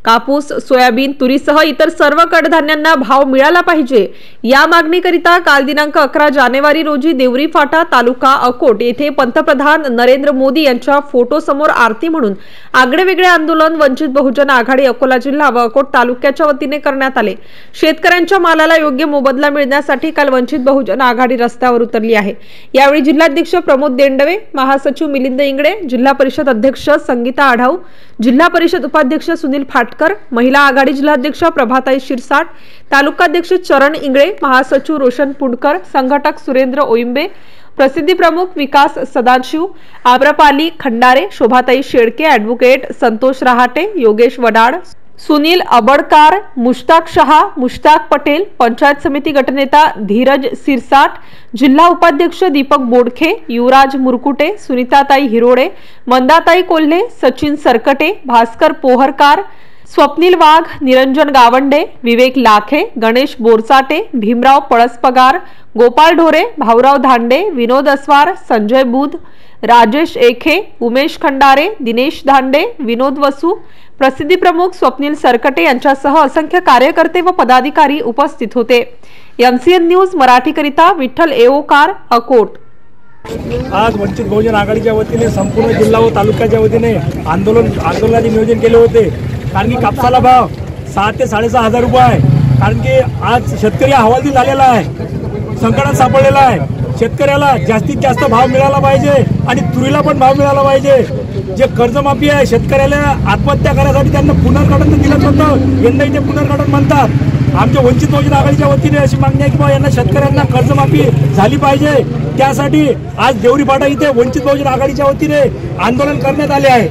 कापूस, सोयाबीन, तुरीसह इतर सर्व कडधान्यांना भाव मिळाला पाहिजे या मागणीकरिता काल दिनांक 11 जानेवारी रोजी देवरी फाटा तालुका अकोट येथे पंतप्रधान नरेंद्र मोदी यांच्या फोटो समोर आरती म्हणून आगळेवेगळे आंदोलन वंचित बहुजन आघाडी अकोला जिल्हा व अकोट तालुक्याच्या वतीने करण्यात आले। शेतकऱ्यांच्या मालाला योग्य मोबदला मिळण्यासाठी काल वंचित बहुजन आघाडी रस्त्यावर उतरली आहे। यावेळी जिल्हाध्यक्ष प्रमोद देंडवे, महासचिव मिलिंद इंगळे, जिल्हा परिषद अध्यक्ष संगीता आढाऊ, जिल्हा परिषद उपाध्यक्ष सुनील फाटकर, महिला आघाडी जिल्हाध्यक्ष प्रभाताई शिरसाट, तालुकाध्यक्ष चरण इंगळे, महासचिव रोशन पुंडकर, संघटक सुरेंद्र ओइंबे, प्रसिद्धी प्रमुख विकास सदाशिव, आम्रपाली खंडारे, शोभाताई शेळके, ॲडव्होकेट संतोष रहाटे, योगेश वडाड, सुनील अबडकार, मुश्ताक शहा, मुश्ताक पटेल, पंचायत समिती गटनेता धीरज सिरसाट, जिल्हा उपाध्यक्ष दीपक बोडखे, युवराज मुरकुटे, सुनीताताई हिरोडे, मंदाताई कोल्हे, सचिन सरकटे, भास्कर पोहरकार, स्वप्नील वाघ, निरंजन गावंडे, विवेक लाखे, गणेश बोरसाटे, भीमराव पळसपगार, गोपाल ढोरे, भाऊराव धांडे, विनोद अस्वार, संजय बुध, राजेश एखे, उमेश खंडारे, दिनेश धांडे, विनोद वसू, प्रसिद्धी प्रमुख स्वप्नील सरकटे यांच्यासह असंख्य कार्यकर्ते व पदाधिकारी उपस्थित होते। MCN न्यूज मराठीकरिता विठ्ठल एओकार, अकोट। आज वंचित बहुजन आघाडीच्या वतीने संपूर्ण जिल्हा व तालुक्याच्या वतीने आंदोलनाचे नियोजन केले होते। कारण की कापसाला भाव 6 ते 6.5 हजार रुपये आहे। कारण की आज शेतकरी हवालदिल झालेला आहे, संकटात सापडलेला आहे। शेतकऱ्याला जास्तीत जास्त भाव मिळाला पाहिजे आणि तुरीला पण भाव मिळाला पाहिजे। जे कर्जमाफी आहे, शेतकऱ्याला आत्महत्या करण्यासाठी त्यांना पुनर्गठन दिलं होतं, यंदा इथे पुनर्गठन म्हणतात। आमच्या वंचित बहुजन आघाडीच्या वतीने अशी मागणी आहे की बाबा यांना शेतकऱ्यांना कर्जमाफी झाली पाहिजे। त्यासाठी आज देवरी फाटा इथे वंचित बहुजन आघाडीच्या वतीने आंदोलन करण्यात आले आहे।